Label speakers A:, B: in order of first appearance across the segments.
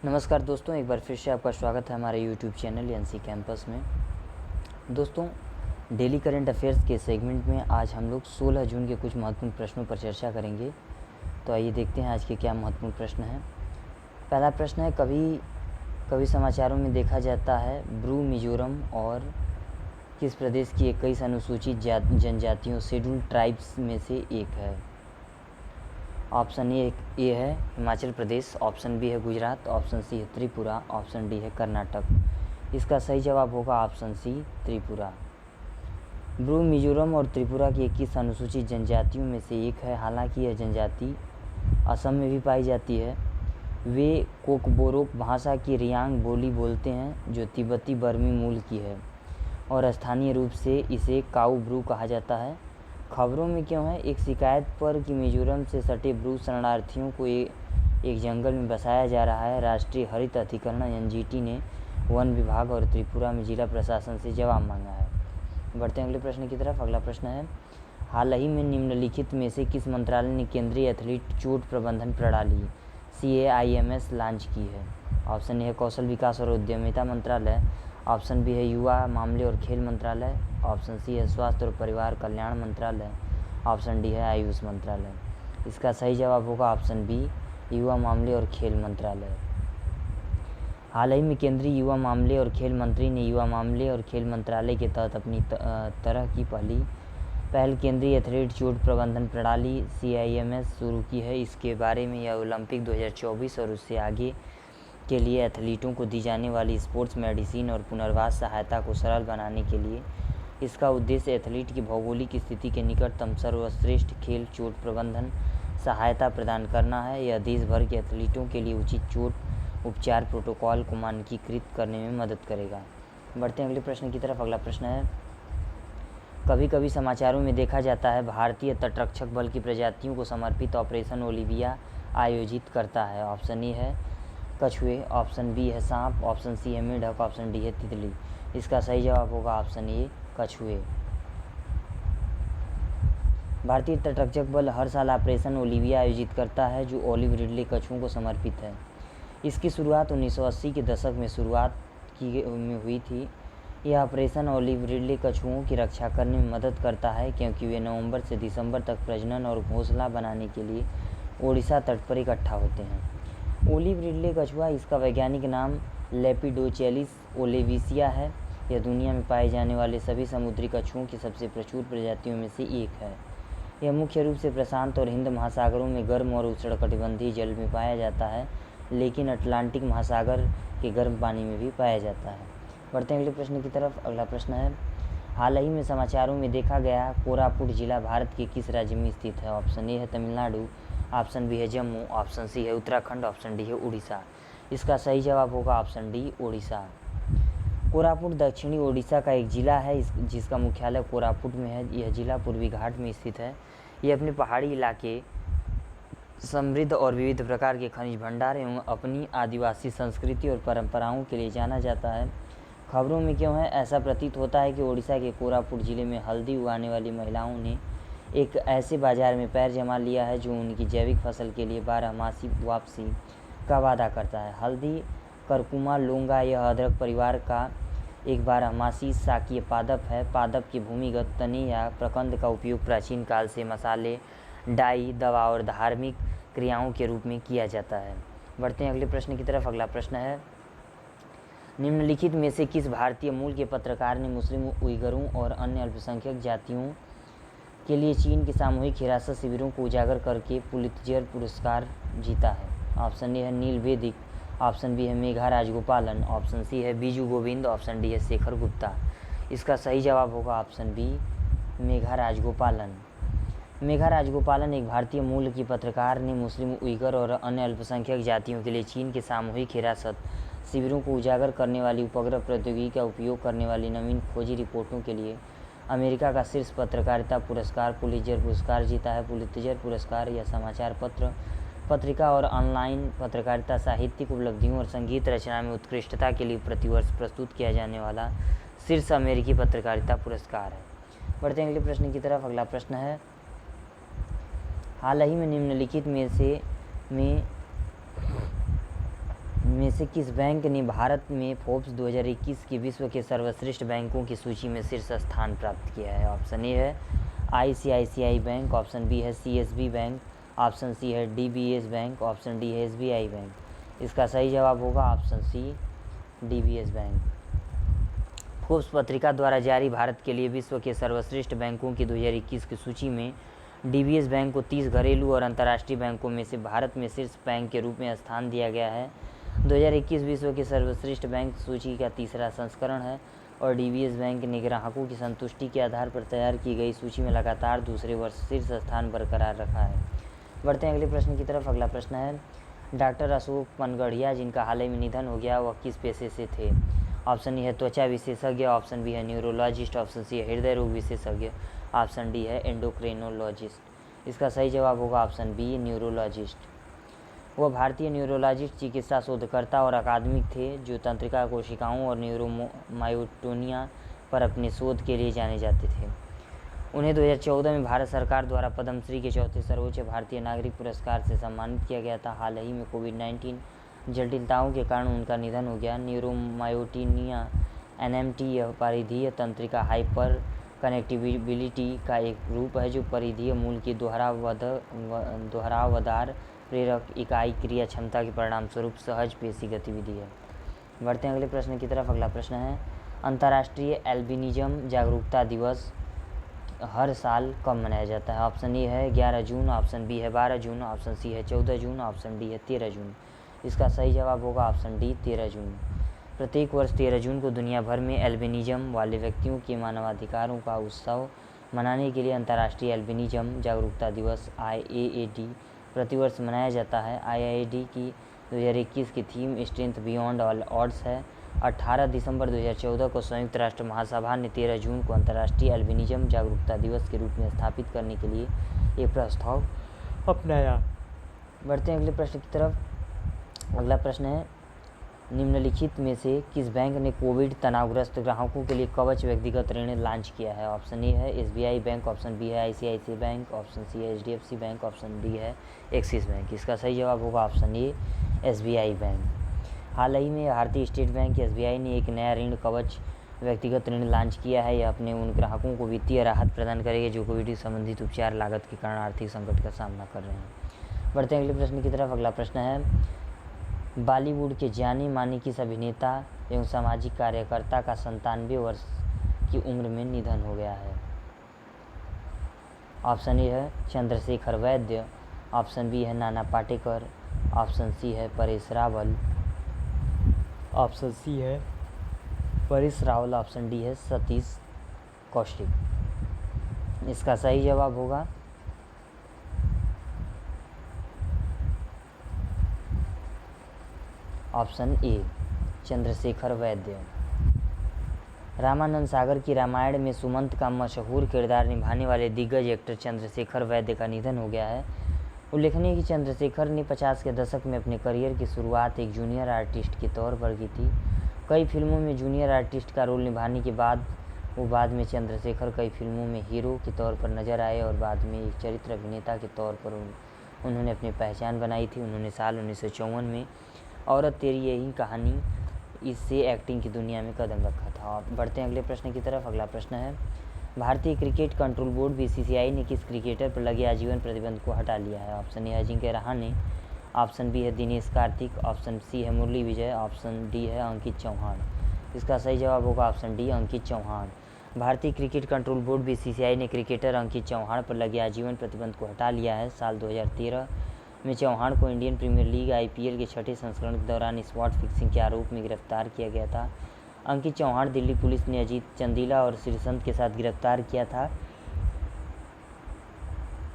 A: नमस्कार दोस्तों, एक बार फिर से आपका स्वागत है हमारे YouTube चैनल एनसी कैंपस में। दोस्तों, डेली करंट अफेयर्स के सेगमेंट में आज हम लोग 16 जून के कुछ महत्वपूर्ण प्रश्नों पर चर्चा करेंगे। तो आइए देखते हैं आज के क्या महत्वपूर्ण प्रश्न हैं। पहला प्रश्न है, कभी समाचारों में देखा जाता है ब्रू मिजोरम और किस प्रदेश की 21 अनुसूचित जनजातियों शेड्यूल्ड ट्राइब्स में से एक है। ऑप्शन ए है हिमाचल प्रदेश, ऑप्शन बी है गुजरात, ऑप्शन सी है त्रिपुरा, ऑप्शन डी है कर्नाटक। इसका सही जवाब होगा ऑप्शन सी त्रिपुरा। ब्रू मिजोरम और त्रिपुरा की 21 अनुसूचित जनजातियों में से एक है। हालांकि यह जनजाति असम में भी पाई जाती है। वे कोकबोरोक भाषा की रियांग बोली बोलते हैं जो तिब्बती बर्मी मूल की है और स्थानीय रूप से इसे काऊ ब्रू कहा जाता है। खबरों में क्यों है, एक शिकायत पर कि मिजोरम से सटे ब्रू शरणार्थियों को एक जंगल में बसाया जा रहा है, राष्ट्रीय हरित अधिकरण एनजीटी ने वन विभाग और त्रिपुरा में जिला प्रशासन से जवाब मांगा है। बढ़ते हैं अगले प्रश्न की तरफ। अगला प्रश्न है, हाल ही में निम्नलिखित में से किस मंत्रालय ने केंद्रीय एथलीट चोट प्रबंधन प्रणाली CAIMS लॉन्च की है। ऑप्शन ए है कौशल विकास और उद्यमिता मंत्रालय, ऑप्शन बी है युवा मामले और खेल मंत्रालय, ऑप्शन सी है स्वास्थ्य और परिवार कल्याण मंत्रालय, ऑप्शन डी है आयुष मंत्रालय। इसका सही जवाब होगा ऑप्शन बी युवा मामले और खेल मंत्रालय। हाल ही में केंद्रीय युवा मामले और खेल मंत्री ने युवा मामले और खेल मंत्रालय के तहत अपनी तरह की पहल केंद्रीय एथलीट चोट प्रबंधन प्रणाली CIMS शुरू की है। इसके बारे में यह ओलंपिक 2024 और उससे आगे के लिए एथलीटों को दी जाने वाली स्पोर्ट्स मेडिसिन और पुनर्वास सहायता को सरल बनाने के लिए इसका उद्देश्य एथलीट की भौगोलिक स्थिति के निकटतम सर्वश्रेष्ठ खेल चोट प्रबंधन सहायता प्रदान करना है। यह देश भर के एथलीटों के लिए उचित चोट उपचार प्रोटोकॉल को मानकीकृत करने में मदद करेगा। बढ़ते हैं अगले प्रश्न की तरफ। अगला प्रश्न है, कभी कभी समाचारों में देखा जाता है भारतीय तटरक्षक बल की प्रजातियों को समर्पित ऑपरेशन ओलिविया आयोजित करता है। ऑप्शन ए है कछुए, ऑप्शन बी है सांप, ऑप्शन सी है मेढक, ऑप्शन डी है तितली। इसका सही जवाब होगा ऑप्शन ए कछुए। भारतीय तटरक्षक बल हर साल ऑपरेशन ओलिविया आयोजित करता है जो ओलिव रिडले कछुओं को समर्पित है। इसकी शुरुआत 1980 के दशक में हुई थी। यह ऑपरेशन ओलिव रिडले कछुओं की रक्षा करने में मदद करता है क्योंकि वे नवंबर से दिसंबर तक प्रजनन और घोंसला बनाने के लिए ओडिशा तट पर इकट्ठा होते हैं। ओलिव रिडले कछुआ, इसका वैज्ञानिक नाम लेपिडोचेलिस ओलेविसिया है। यह दुनिया में पाए जाने वाले सभी समुद्री कछुओं की सबसे प्रचुर प्रजातियों में से एक है। यह मुख्य रूप से प्रशांत और हिंद महासागरों में गर्म और उष्णकटिबंधीय जल में पाया जाता है, लेकिन अटलांटिक महासागर के गर्म पानी में भी पाया जाता है। बढ़ते हैं अगले प्रश्न की तरफ। अगला प्रश्न है, हाल ही में समाचारों में देखा गया कोरापुट जिला भारत के किस राज्य में स्थित है। ऑप्शन ए है तमिलनाडु, ऑप्शन बी है जम्मू, ऑप्शन सी है उत्तराखंड, ऑप्शन डी है उड़ीसा। इसका सही जवाब होगा ऑप्शन डी उड़ीसा। कोरापुट दक्षिणी ओडिशा का एक जिला है जिसका मुख्यालय कोरापुट में है। यह जिला पूर्वी घाट में स्थित है। यह अपने पहाड़ी इलाके, समृद्ध और विविध प्रकार के खनिज भंडार एवं अपनी आदिवासी संस्कृति और परंपराओं के लिए जाना जाता है। खबरों में क्यों है, ऐसा प्रतीत होता है कि ओडिशा के कोरापुट जिले में हल्दी उगाने वाली महिलाओं ने एक ऐसे बाजार में पैर जमा लिया है जो उनकी जैविक फसल के लिए 12मासी वापसी का वादा करता है। हल्दी करकुमा लोंगा यह अदरक परिवार का एक 12मासी शाकीय पादप है। पादप के भूमिगत तने या प्रकंद का उपयोग प्राचीन काल से मसाले, डाई, दवा और धार्मिक क्रियाओं के रूप में किया जाता है। बढ़ते हैं अगले प्रश्न की तरफ। अगला प्रश्न है, निम्नलिखित में से किस भारतीय मूल के पत्रकार ने मुस्लिम, उइगरों और अन्य अल्पसंख्यक जातियों के लिए चीन के सामूहिक हिरासत शिविरों को उजागर करके पुलित्जर पुरस्कार जीता है। ऑप्शन ए है नील वेदिक, ऑप्शन बी है मेघा राजगोपालन, ऑप्शन सी है बीजू गोविंद, ऑप्शन डी है शेखर गुप्ता। इसका सही जवाब होगा ऑप्शन बी मेघा राजगोपालन। मेघा राजगोपालन एक भारतीय मूल की पत्रकार ने मुस्लिम, उइगर और अन्य अल्पसंख्यक जातियों के लिए चीन के सामूहिक हिरासत शिविरों को उजागर करने वाली उपग्रह प्रौद्योगिकी का उपयोग करने वाली नवीन खोजी रिपोर्टों के लिए अमेरिका का शीर्ष पत्रकारिता पुरस्कार पुलित्जर पुरस्कार जीता है। पुलित्जर पुरस्कार या समाचार पत्र, पत्रिका और ऑनलाइन पत्रकारिता, साहित्यिक उपलब्धियों और संगीत रचना में उत्कृष्टता के लिए प्रतिवर्ष प्रस्तुत किया जाने वाला शीर्ष अमेरिकी पत्रकारिता पुरस्कार है। बढ़ते हैं अगले प्रश्न की तरफ। अगला प्रश्न है, हाल ही में निम्नलिखित में में से किस बैंक ने भारत में फोर्ब्स 2021 की विश्व के सर्वश्रेष्ठ बैंकों की सूची में शीर्ष स्थान प्राप्त किया है? ऑप्शन ए है ICICI बैंक, ऑप्शन बी है CSB बैंक, ऑप्शन सी है DBS बैंक, ऑप्शन डी है SBI बैंक। इसका सही जवाब होगा option C DBS bank. Forbes पत्रिका द्वारा जारी भारत के लिए विश्व के सर्वश्रेष्ठ बैंकों की 2021 की सूची में DBS बैंक को 30 घरेलू और अंतर्राष्ट्रीय बैंकों में से भारत में शीर्ष बैंक के रूप में स्थान दिया गया है। 2021 विश्व के सर्वश्रेष्ठ बैंक सूची का तीसरा संस्करण है और DBS बैंक ने ग्राहकों की संतुष्टि के आधार पर तैयार की गई सूची में लगातार दूसरे वर्ष शीर्ष स्थान बरकरार रखा है। बढ़ते हैं अगले प्रश्न की तरफ। अगला प्रश्न है, डॉक्टर अशोक पनगढ़िया जिनका हाल ही में निधन हो गया, वह किस पेशे से थे? ऑप्शन ए है त्वचा विशेषज्ञ, ऑप्शन बी है न्यूरोलॉजिस्ट, ऑप्शन सी है हृदय रोग विशेषज्ञ, ऑप्शन डी है एंडोक्रिनोलॉजिस्ट। इसका सही जवाब होगा ऑप्शन बी न्यूरोलॉजिस्ट। वह भारतीय न्यूरोलॉजिस्ट, चिकित्सा शोधकर्ता और अकादमिक थे जो तंत्रिका कोशिकाओं और न्यूरोमायोटोनिया पर अपने शोध के लिए जाने जाते थे। उन्हें 2014 में भारत सरकार द्वारा पद्मश्री के चौथे सर्वोच्च भारतीय नागरिक पुरस्कार से सम्मानित किया गया था। हाल ही में कोविड-19 जटिलताओं के कारण उनका निधन हो गया। न्यूरोमायोटोनिया NMT यह परिधीय तंत्रिका हाइपर कनेक्टिबिलिटी का एक रूप है जो परिधीय मूल की दोहरावदार प्रेरक इकाई क्रिया क्षमता के परिणामस्वरूप सहज पेशी गतिविधि है। बढ़ते हैं अगले प्रश्न की तरफ। अगला प्रश्न है, अंतर्राष्ट्रीय एल्बिनिज्म जागरूकता दिवस हर साल कब मनाया जाता है? ऑप्शन ए है 11 जून, ऑप्शन बी है 12 जून, ऑप्शन सी है 14 जून, ऑप्शन डी है 13 जून। इसका सही जवाब होगा ऑप्शन डी 13 जून। प्रत्येक वर्ष 13 जून को दुनिया भर में एल्बिनिज्म वाले व्यक्तियों के मानवाधिकारों का उत्सव मनाने के लिए अंतर्राष्ट्रीय एल्बिनिज्म जागरूकता दिवस IAAD प्रतिवर्ष मनाया जाता है। IAAD की 2021 की theme strength beyond all odds है। 18 दिसंबर 2014 को संयुक्त राष्ट्र महासभा ने 13 जून को अंतर्राष्ट्रीय एल्बिनिज्म जागरूकता दिवस के रूप में स्थापित करने के लिए एक प्रस्ताव अपनाया। बढ़ते हैं अगले प्रश्न की तरफ। अगला प्रश्न है, निम्नलिखित में से किस बैंक ने कोविड तनावग्रस्त ग्राहकों के लिए कवच व्यक्तिगत ऋण लॉन्च किया है? ऑप्शन ए है SBI बैंक, ऑप्शन बी है ICICI बैंक, ऑप्शन सी है HDFC बैंक, ऑप्शन डी है एक्सिस बैंक। इसका सही जवाब होगा ऑप्शन ए SBI बैंक। हाल ही में भारतीय स्टेट बैंक SBI ने एक नया ऋण कवच व्यक्तिगत ऋण लॉन्च किया है। यह अपने उन ग्राहकों को वित्तीय राहत प्रदान करेगा जो कोविड संबंधित उपचार लागत के कारण आर्थिक संकट का सामना कर रहे हैं। बढ़ते हैं अगले प्रश्न की तरफ। अगला प्रश्न है, बॉलीवुड के जाने माने किस अभिनेता एवं सामाजिक कार्यकर्ता का 97 वर्ष की उम्र में निधन हो गया है? ऑप्शन ए है चंद्रशेखर वैद्य, ऑप्शन बी है नाना पाटेकर, ऑप्शन सी है परेश रावल, ऑप्शन सी है परेश रावल, ऑप्शन डी है सतीश कौशिक। इसका सही जवाब होगा ऑप्शन ए चंद्रशेखर वैद्य। रामानंद सागर की रामायण में सुमंत का मशहूर किरदार निभाने वाले दिग्गज एक्टर चंद्रशेखर वैद्य का निधन हो गया है। उल्लेखनीय कि चंद्रशेखर ने 50 के दशक में अपने करियर की शुरुआत एक जूनियर आर्टिस्ट के तौर पर की थी। कई फिल्मों में जूनियर आर्टिस्ट का रोल निभाने के बाद बाद में चंद्रशेखर कई फिल्मों में हीरो के तौर पर नजर आए और बाद में एक चरित्र अभिनेता के तौर पर उन्होंने अपनी पहचान बनाई थी। उन्होंने साल 1954 में औरत तेरी यही कहानी इससे एक्टिंग की दुनिया में कदम रखा था। बढ़ते हैं अगले प्रश्न की तरफ। अगला प्रश्न है, भारतीय क्रिकेट कंट्रोल बोर्ड BCCI ने किस क्रिकेटर पर लगे आजीवन प्रतिबंध को हटा लिया है? Option A Ajinkya Rahane, option B है दिनेश कार्तिक, ऑप्शन सी है मुरली विजय, ऑप्शन डी है अंकित चौहान। इसका सही जवाब होगा ऑप्शन डी अंकित चौहान। भारतीय क्रिकेट कंट्रोल बोर्ड BCCI ने क्रिकेटर अंकित चौहान पर लगे आजीवन प्रतिबंध को हटा लिया है। साल 2013 में चौहान को इंडियन प्रीमियर लीग IPL के छठे संस्करण के दौरान स्पॉट फिक्सिंग के आरोप में गिरफ्तार किया गया था। अंकित चौहान दिल्ली पुलिस ने अजीत चंदीला और श्रीसंत के साथ गिरफ्तार किया था।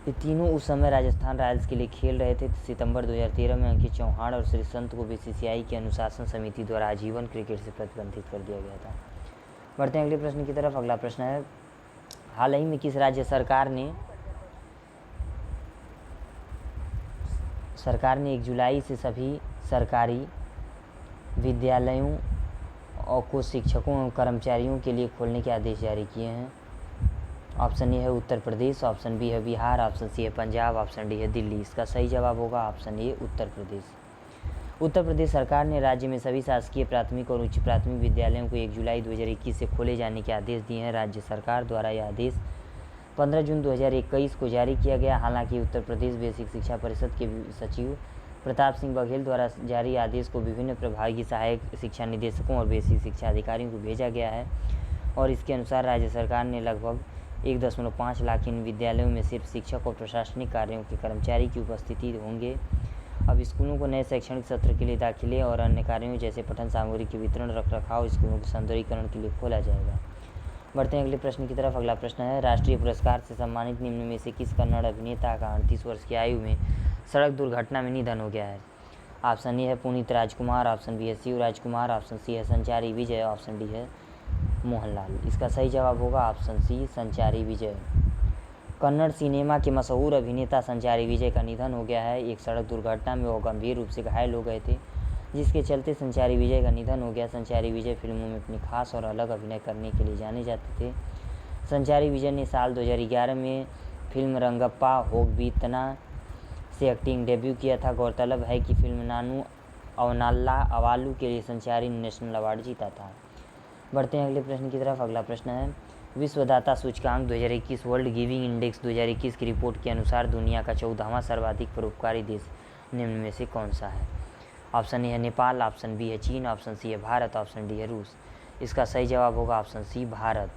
A: ये तीनों उस समय राजस्थान रॉयल्स के लिए खेल रहे थे। सितंबर 2013 में अंकित चौहान और श्रीसंत को BCCI की अनुशासन समिति द्वारा आजीवन क्रिकेट से प्रतिबंधित कर दिया गया था। बढ़ते हैं अगले प्रश्न की तरफ। अगला प्रश्न है, हाल ही में किस राज्य सरकार ने 1 जुलाई से सभी सरकारी विद्यालयों को शिक्षकों एवं कर्मचारियों के लिए खोलने के आदेश जारी किए हैं? ऑप्शन ए है उत्तर प्रदेश, ऑप्शन बी है बिहार, ऑप्शन सी है पंजाब, ऑप्शन डी है दिल्ली। इसका सही जवाब होगा ऑप्शन ए उत्तर प्रदेश। उत्तर प्रदेश सरकार ने राज्य में सभी शासकीय प्राथमिक और उच्च प्राथमिक विद्यालयों को 1 जुलाई 2021 से खोले जाने के आदेश दिए हैं। राज्य सरकार द्वारा यह आदेश 15 जून 2021 को जारी किया गया। हालांकि उत्तर प्रदेश बेसिक शिक्षा परिषद के सचिव प्रताप सिंह बघेल द्वारा जारी आदेश को विभिन्न प्रभागी सहायक शिक्षा निदेशकों और बेसिक शिक्षा अधिकारियों को भेजा गया है और इसके अनुसार राज्य सरकार ने लगभग 1.5 लाख इन विद्यालयों में सिर्फ शिक्षक और प्रशासनिक कार्यों के कर्मचारी की उपस्थिति होंगे। अब स्कूलों को नए शैक्षणिक सत्र के लिए दाखिले और अन्य कार्यों जैसे पठन सामग्री के वितरण, रखरखाव, स्कूलों के सौंदर्यीकरण के लिए खोला जाएगा। बढ़ते हैं अगले प्रश्न की तरफ। अगला प्रश्न है, राष्ट्रीय पुरस्कार से सम्मानित निम्न में से किस कन्नड़ अभिनेता का 38 वर्ष की आयु में सड़क दुर्घटना में निधन हो गया है? ऑप्शन ए है पुनीत राजकुमार, ऑप्शन बी है शिव राजकुमार, ऑप्शन सी है संचारी विजय, ऑप्शन डी है मोहनलाल। इसका सही जवाब होगा ऑप्शन सी संचारी विजय। कन्नड़ सिनेमा के मशहूर अभिनेता संचारी विजय का निधन हो गया है। एक सड़क दुर्घटना में वो गंभीर रूप से घायल हो गए थे, जिसके चलते संचारी विजय का निधन हो गया। संचारी विजय फिल्मों में अपनी खास और अलग अभिनय करने के लिए जाने जाते थे। संचारी विजय ने साल 2011 में फिल्म रंगप्पा होगबीतना से एक्टिंग डेब्यू किया था। गौरतलब है कि फिल्म नानू अवनाल्ला अवालू के लिए संचारी ने नेशनल अवार्ड जीता था। बढ़ते हैं अगले प्रश्न की तरफ। अगला प्रश्न है, विश्वदाता सूचकांक 2021 वर्ल्ड गिविंग इंडेक्स 2021 की रिपोर्ट के अनुसार दुनिया का 14वां सर्वाधिक परोपकारी देश निम्न में से कौन सा है? ऑप्शन ए है नेपाल, ऑप्शन बी है चीन, ऑप्शन सी है भारत, ऑप्शन डी है रूस। इसका सही जवाब होगा ऑप्शन सी भारत।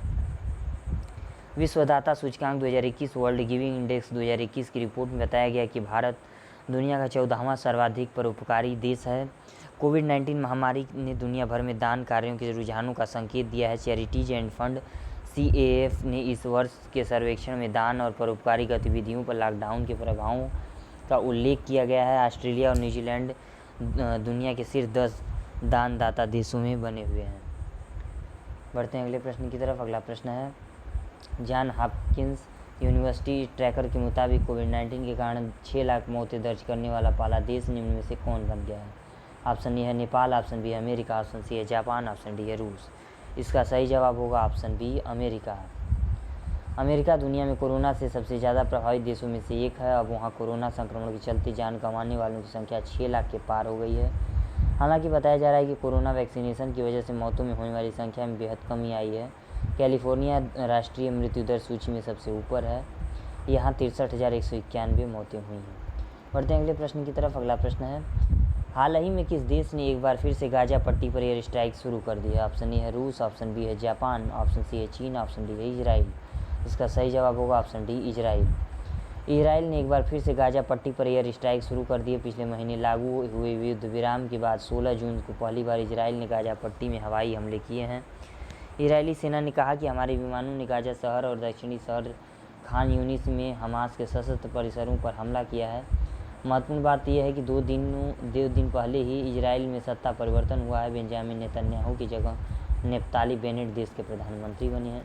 A: विश्वदाता सूचकांक 2021 वर्ल्ड गिविंग इंडेक्स 2021 की रिपोर्ट में बताया गया कि भारत दुनिया का 14वां सर्वाधिक परोपकारी देश है। कोविड-19 महामारी ने दुनिया भर में दान कार्यों के रुझानों का संकेत दिया है। चैरिटीज एंड फंड CAF ने इस वर्ष के सर्वेक्षण में दान और परोपकारी गतिविधियों पर लॉकडाउन के प्रभावों का उल्लेख किया गया है। ऑस्ट्रेलिया और न्यूजीलैंड दुनिया के शीर्ष 10 दानदाता देशों में बने हुए हैं। बढ़ते हैं अगले प्रश्न की तरफ। अगला प्रश्न है, जॉन हॉपकिंस यूनिवर्सिटी ट्रैकर के मुताबिक कोविड-19 के कारण 6 लाख मौतें दर्ज करने वाला पहला देश निम्न में से कौन बन गया है? ऑप्शन ए है नेपाल, ऑप्शन बी है अमेरिका, ऑप्शन सी है जापान, ऑप्शन डी है रूस। इसका सही जवाब होगा ऑप्शन बी अमेरिका। अमेरिका दुनिया में कोरोना से सबसे ज़्यादा प्रभावित देशों में से एक है। अब वहाँ कोरोना संक्रमण के चलते जान गंवाने वालों की संख्या 6 लाख के पार हो गई है। हालांकि बताया जा रहा है कि कोरोना वैक्सीनेशन की वजह से मौतों में होने वाली संख्या में बेहद कमी आई है। कैलिफोर्निया राष्ट्रीय मृत्यु दर सूची में सबसे ऊपर है, यहाँ 63,191 मौतें हुई हैं। बढ़ते हैं अगले प्रश्न की तरफ। अगला प्रश्न है, हाल ही में किस देश ने एक बार फिर से गाजा पट्टी पर एयर स्ट्राइक शुरू कर दी है? ऑप्शन ए है रूस, ऑप्शन बी है जापान, ऑप्शन सी है चीन, ऑप्शन डी है इजराइल। इसका सही जवाब होगा ऑप्शन डी इजराइल। इजराइल ने एक बार फिर से गाजा पट्टी पर एयर स्ट्राइक शुरू कर दी है। पिछले महीने लागू हुए युद्ध विराम के बाद 16 जून को पहली बार इजराइल ने गाजा पट्टी में हवाई हमले किए हैं। इजरायली सेना ने कहा कि हमारे विमानों ने गाजा शहर और दक्षिणी शहर खान यूनिस में हमास के सशस्त्र परिसरों पर हमला किया है। महत्वपूर्ण बात यह है कि दो दिन पहले ही इजराइल में सत्ता परिवर्तन हुआ है। बेंजामिन नेतन्याहू की जगह नेफ्ताली बेनेट देश के प्रधानमंत्री बने हैं।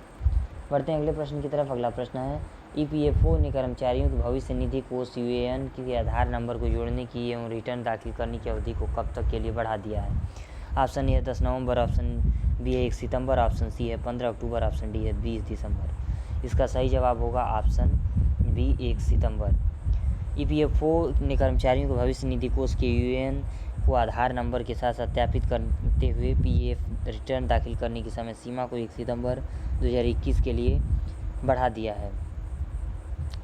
A: बढ़ते हैं अगले प्रश्न की तरफ। अगला प्रश्न है, EPFO ने कर्मचारियों के भविष्य निधि कोष UAN के आधार नंबर को जोड़ने की एवं रिटर्न दाखिल करने की अवधि को कब तक के लिए बढ़ा दिया है? ऑप्शन ए है 10 नवंबर, ऑप्शन बी है 1 सितंबर, ऑप्शन सी है 15 अक्टूबर, ऑप्शन डी है 20 दिसंबर। इसका सही जवाब होगा ऑप्शन बी 1 सितंबर। EPFO ने कर्मचारियों के भविष्य निधि कोष के UAN को आधार नंबर के साथ सत्यापित करते हुए PF रिटर्न दाखिल करने की समय सीमा को 1 सितंबर 2021 के लिए बढ़ा दिया है।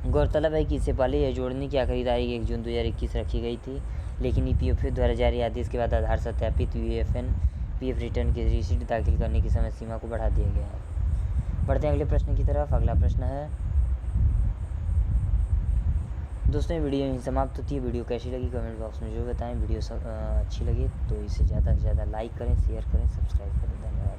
A: गौरतलब है कि इससे पहले यह जोड़ने की आखिरी तारीख 1 जून 2021 रखी गई थी, लेकिन EPFO द्वारा जारी आदेश के बाद आधार सत्यापित UAN PF रिटर्न की रिसीट दाखिल करने की समय सीमा को बढ़ा दिया गया है। बढ़ते हैं अगले प्रश्न की तरफ। अगला प्रश्न है, दोस्तों ये वीडियो यहीं समाप्त होती है। वीडियो कैसी लगी कमेंट बॉक्स में जरूर बताएं। वीडियो अच्छी लगी तो इसे ज़्यादा से ज़्यादा लाइक करें, शेयर करें, सब्सक्राइब करें। धन्यवाद।